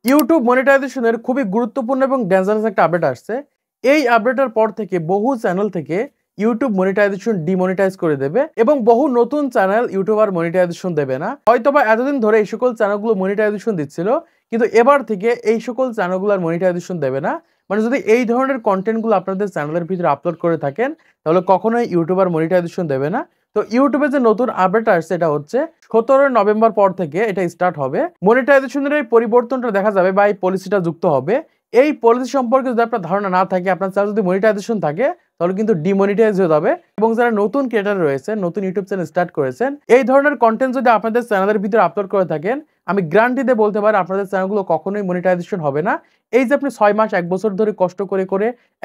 YouTube মনিটাইজেশনের খুবই গুরুত্বপূর্ণ এবং ডেঞ্জারাস একটা আপডেট আসছে। এই আপডেটের পর থেকে বহু চ্যানেল থেকে ইউটিউব মনিটাইজেশন ডিমনিটাইজ করে দেবে এবং বহু নতুন চ্যানেল ইউটিউবার মনিটাইজেশন দেবে না। হয়তোবা এতদিন ধরে এই সকল চ্যানেলগুলো মনিটাইজেশন দিচ্ছিল, কিন্তু এবার থেকে এই সকল চ্যানেলগুলোর মনিটাইজেশন দেবে না। মানে যদি এই ধরনের কন্টেন্টগুলো আপনাদের চ্যানেলের ভিতরে আপলোড করে থাকেন, তাহলে কখনোই ইউটিউবার মনিটাইজেশন দেবে না। তো ইউটিউবে যে নতুন আপডেট আসছে এটা হচ্ছে 17 নভেম্বর পর থেকে এটা স্টার্ট হবে। মনিটাইজেশনের এই পরিবর্তনটা দেখা যাবে বা এই পলিসিটা যুক্ত হবে। এই পলিসি সম্পর্কে যদি আপনার ধারণা না থাকে, আপনার চ্যানেল যদি মনিটাইজেশন থাকে, তাহলে কিন্তু ডিমনিটাইজ হয়ে যাবে। এবং যারা নতুন ক্রিয়েটর রয়েছে, নতুন ইউটিউব চ্যানেল স্টার্ট করেছেন, এই ধরনের কন্টেন্ট যদি আপনাদের চ্যানেলের ভিতরে আপলোড করে থাকেন, আমি গ্যারান্টি দিয়ে বলতে পারি আপনাদের চ্যানেলগুলো কখনোই মনিটাইজেশন হবে না। এই যে আপনি 6 মাস 1 বছর ধরে কষ্ট করে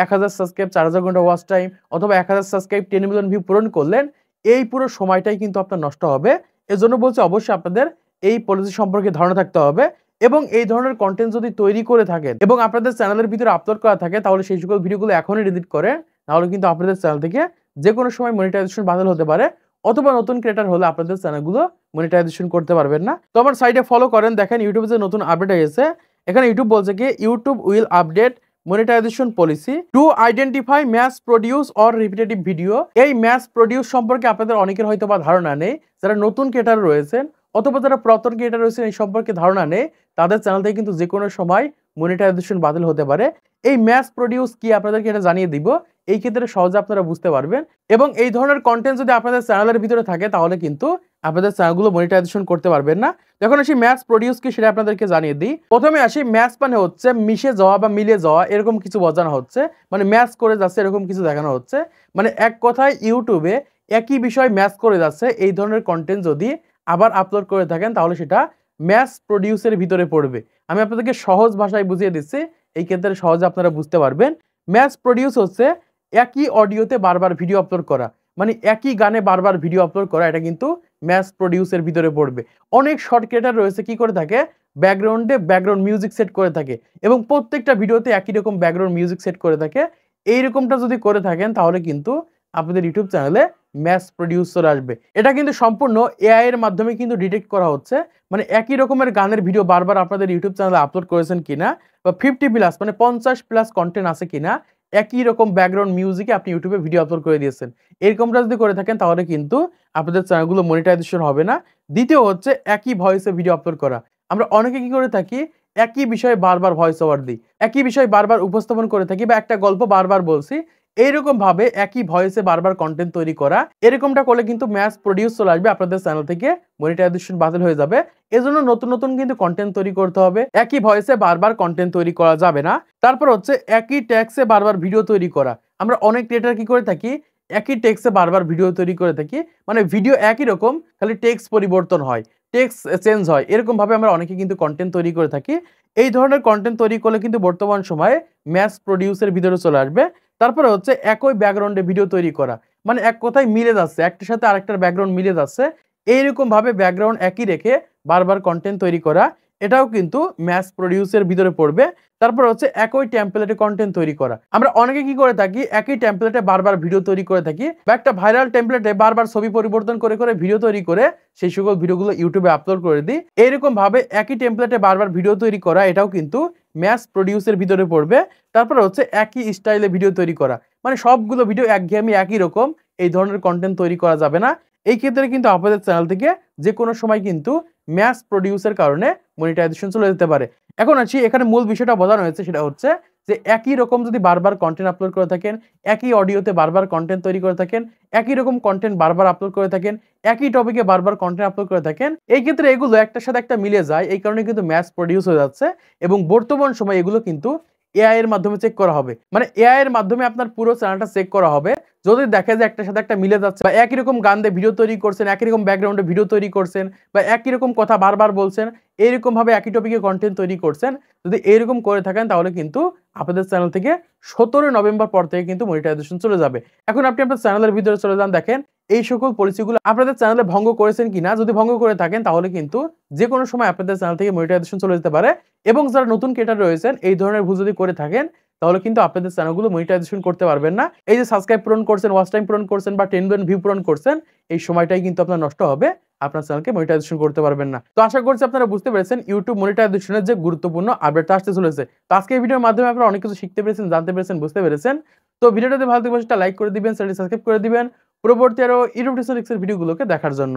1000 সাবস্ক্রাইব, 4000 ঘন্টা ওয়াচ টাইম অথবা 1000 সাবস্ক্রাইব 10 মিলিয়ন ভিউ পূরণ করলেন, এই পুরো সময়টাই কিন্তু আপনার নষ্ট হবে। এজন্য বলছি অবশ্যই আপনাদের এই পলিসি সম্পর্কে ধারণা থাকতে হবে এবং এই ধরনের কন্টেন্ট যদি তৈরি করে থাকেন এবং আপনাদের চ্যানেলের ভিতরে আপলোড করা থাকে, তাহলে সেই সকল ভিডিওগুলো এখনই ডিলিট করে, নাহলে কিন্তু আপনাদের চ্যানেল থেকে যে কোনো সময় মনিটাইজেশন বাতিল হতে পারে অথবা নতুন ক্রিয়েটর হলে আপনাদের চ্যানেলগুলো মনিটাইজেশন করতে পারবেন না। তো আমার সাইডে ফলো করেন, দেখেন ইউটিউবে যে নতুন আপডেট এসেছে, এখানে ইউটিউব বলছে কি YouTube will update monetisation policy to identify mass produce or repetitive video. এই ম্যাস প্রডিউস সম্পর্কে আপনাদের অনেকের হয়তো বা ধারণা নেই। যারা নতুন ক্রিয়েটর রয়েছেন অথবা যারা পুরাতন ক্রিয়েটর রয়েছেন এই সম্পর্কে ধারণা নেই, তাদের চ্যানেল থেকে কিন্তু যে কোনো সময় মনিটাইজেশন বাতিল হতে পারে। এই ম্যাস প্রডিউস কি আপনাদেরকে এটা জানিয়ে দিব, এই ক্ষেত্রে সহজে আপনারা বুঝতে পারবেন। এবং এই ধরনের কন্টেন্ট যদি আপনাদের চ্যানেলের ভিতরে থাকে, তাহলে কিন্তু আপনাদের চ্যানেলগুলো মনিটাইজেশন করতে পারবেন না। যখন আসি ম্যাস প্রডিউস কি সেটা আপনাদেরকে জানিয়ে দিই। প্রথমে আসি ম্যাচ, মানে হচ্ছে মিশে যাওয়া বা মিলে যাওয়া, এরকম কিছু বোঝানো হচ্ছে, মানে ম্যাচ করে যাচ্ছে এরকম কিছু দেখানো হচ্ছে। মানে এক কথায় ইউটিউবে একই বিষয় ম্যাচ করে যাচ্ছে, এই ধরনের কন্টেন্ট যদি আবার আপলোড করে থাকেন, তাহলে সেটা ম্যাচ প্রডিউসের ভিতরে পড়বে। আমি আপনাদেরকে সহজ ভাষায় বুঝিয়ে দিচ্ছি, এই ক্ষেত্রে সহজে আপনারা বুঝতে পারবেন। ম্যাচ প্রডিউস হচ্ছে একই অডিওতে বারবার ভিডিও আপলোড করা, মানে একই গানে বারবার ভিডিও আপলোড করা, এটা কিন্তু ম্যাচ প্রডিউসের ভিতরে পড়বে। অনেক শর্ট ক্রিয়েটর রয়েছে কি করে থাকে, ব্যাকগ্রাউন্ডে ব্যাকগ্রাউন্ড মিউজিক সেট করে থাকে এবং প্রত্যেকটা ভিডিওতে একই রকম ব্যাকগ্রাউন্ড মিউজিক সেট করে থাকে। এইরকমটা যদি করে থাকেন, তাহলে কিন্তু আপনাদের ইউটিউব চ্যানেলে ম্যাচ প্রডিউস চলে আসবে। এটা কিন্তু সম্পূর্ণ এআই এর মাধ্যমে কিন্তু ডিটেক্ট করা হচ্ছে, মানে একই রকমের গানের ভিডিও বারবার আপনাদের ইউটিউব চ্যানেলে আপলোড করেছেন কিনা, বা 50+ মানে 50+ কন্টেন্ট আছে কিনা, একই রকম ব্যাকগ্রাউন্ড মিউজিকে আপনি ইউটিউবে ভিডিও আপলোড করে দিয়েছেন, এরকমটা যদি করে থাকেন, তাহলে কিন্তু আপনাদের চ্যানেলগুলো মনিটাইজেশন হবে না। দ্বিতীয় হচ্ছে একই ভয়েসে ভিডিও আপলোড করা। আমরা অনেকে কি করে থাকি, একই বিষয়ে বারবার ভয়েস ওভার দিই, একই বিষয় বারবার উপস্থাপন করে থাকি, বা একটা গল্প বারবার বলছি, এইরকম ভাবে একই ভয়েসে বারবার কন্টেন্ট তৈরি করা, এরকমটা করলে কিন্তু ম্যাচ প্রডিউস চলে আসবে, আপনাদের চ্যানেল থেকে মনিটাইজেশন বাতিল হয়ে যাবে। এজন্য নতুন নতুন কিন্তু কন্টেন্ট তৈরি করতে হবে, একই ভয়েসে বারবার কন্টেন্ট তৈরি করা যাবে না। তারপর হচ্ছে একই ট্যাক্সে বারবার ভিডিও তৈরি করা। আমরা অনেক ক্রিয়েটর কি করে থাকি, একই টেক্সটে বারবার ভিডিও তৈরি করে থাকি, মানে ভিডিও একই রকম, খালি টেক্সট পরিবর্তন হয়, টেক্সট চেঞ্জ হয়, এরকম ভাবে আমরা অনেকে কিন্তু কন্টেন্ট তৈরি করে থাকি। এই ধরনের কন্টেন্ট তৈরি করলে কিন্তু বর্তমান সময়ে ম্যাচ প্রডিউসের ভিতরে চলে আসবে। তারপরে হচ্ছে একই ব্যাকগ্রাউন্ডে ভিডিও তৈরি করা, মানে এক কথায় মিলে যাচ্ছে, একটার সাথে আরেকটার ব্যাকগ্রাউন্ড মিলে যাচ্ছে, এইরকম ভাবে ব্যাকগ্রাউন্ড একই রেখে বারবার কন্টেন্ট তৈরি করা, এটাও কিন্তু ম্যাচ প্রডিউসের ভিতরে পড়বে। তারপর হচ্ছে একই টেমপ্লেটে কন্টেন্ট তৈরি করা। আমরা অনেকে কি করে থাকি, একই টেমপ্লেটে বারবার ভিডিও তৈরি করে থাকি, বা একটা ভাইরাল টেমপ্লেটে বারবার ছবি পরিবর্তন করে করে ভিডিও তৈরি করে সেই সকল ভিডিওগুলো ইউটিউবে আপলোড করে দিই। এইরকম ভাবে একই টেমপ্লেটে বারবার ভিডিও তৈরি করা, এটাও কিন্তু ম্যাচ প্রডিউসের ভিতরে পড়বে। তারপর হচ্ছে একই স্টাইলে ভিডিও তৈরি করা, মানে সবগুলো ভিডিও একঘেয়েমি একই রকম, এই ধরনের কন্টেন্ট তৈরি করা যাবে না। এই ক্ষেত্রে কিন্তু আপনাদের চ্যানেল থেকে যে কোনো সময় কিন্তু ম্যাচ প্রডিউসের কারণে মনিটাইজেশন চলে যেতে পারে। এখন আছি, এখানে মূল বিষয়টা বোঝানো হয়েছে, সেটা হচ্ছে যে একই রকম যদি বারবার কন্টেন্ট আপলোড করে থাকেন, একই অডিওতে বারবার কন্টেন্ট তৈরি করে থাকেন, একই রকম কন্টেন্ট বারবার আপলোড করে থাকেন, একই টপিকে বারবার কন্টেন্ট আপলোড করে থাকেন, এই ক্ষেত্রে এগুলো একটার সাথে একটা মিলে যায়, এই কারণে কিন্তু ম্যাচ প্রডিউস হয়ে যাচ্ছে। এবং বর্তমান সময় এগুলো কিন্তু এআই এর মাধ্যমে চেক করা হবে, মানে এআই এর মাধ্যমে আপনার পুরো চ্যানেলটা চেক করা হবে। যদি দেখে যে একটার সাথে একটা মিলে যাচ্ছে, বা একই রকম গান দিয়ে ভিডিও তৈরি করছেন, একই রকম ব্যাকগ্রাউন্ডে ভিডিও তৈরি করছেন, বা একই রকম কথা বারবার বলছেন, এইরকম ভাবে একই টপিকে কন্টেন্ট তৈরি করছেন, যদি এইরকম করে থাকেন, তাহলে কিন্তু আপনাদের চ্যানেল থেকে 17 নভেম্বর পর থেকে কিন্তু মনিটাইজেশন চলে যাবে। এখন আপনি আপনার চ্যানেলের ভিতরে চলে যান, দেখেন এই সকল পলিসিগুলো আপনাদের চ্যানেলে ভঙ্গ করেছেন কিনা। যদি ভঙ্গ করে থাকেন, তাহলে কিন্তু যে কোনো সময় আপনাদের চ্যানেল থেকে মনিটাইজেশন চলে যেতে পারে। এবং যারা নতুন ক্রিয়েটর রয়েছেন, এই ধরনের ভুল যদি করে থাকেন, তাহলে কিন্তু আপনাদের চ্যানেলগুলো মনিটাইজেশন করতে পারবেন না। এই যে সাবস্ক্রাইব পূরণ করছেন, ওয়াচ টাইম পূরণ করছেন, বা 10 মিলিয়ন ভিউ পূরণ করছেন, এই সময়টাই কিন্তু আপনার নষ্ট হবে। আপনার চ্যানেলকে মনিটাইজেশন করতে পারবেন না। তো আশা করছি আপনারা বুঝতে পেরেছেন YouTube মনিটাইজেশনের যে গুরুত্বপূর্ণ আপডেটটা আসতে চলেছে। তো আজকে এই ভিডিওর মাধ্যমে আপনারা অনেক কিছু শিখতে পেরেছেন, জানতে পেরেছেন, বুঝতে পেরেছেন। তো ভিডিওটা যদি ভালো লাগে একটা লাইক করে দিবেন, চ্যানেলটি সাবস্ক্রাইব করে দিবেন পরবর্তী আরো ইউটিউব টিপস এর ভিডিওগুলোকে দেখার জন্য।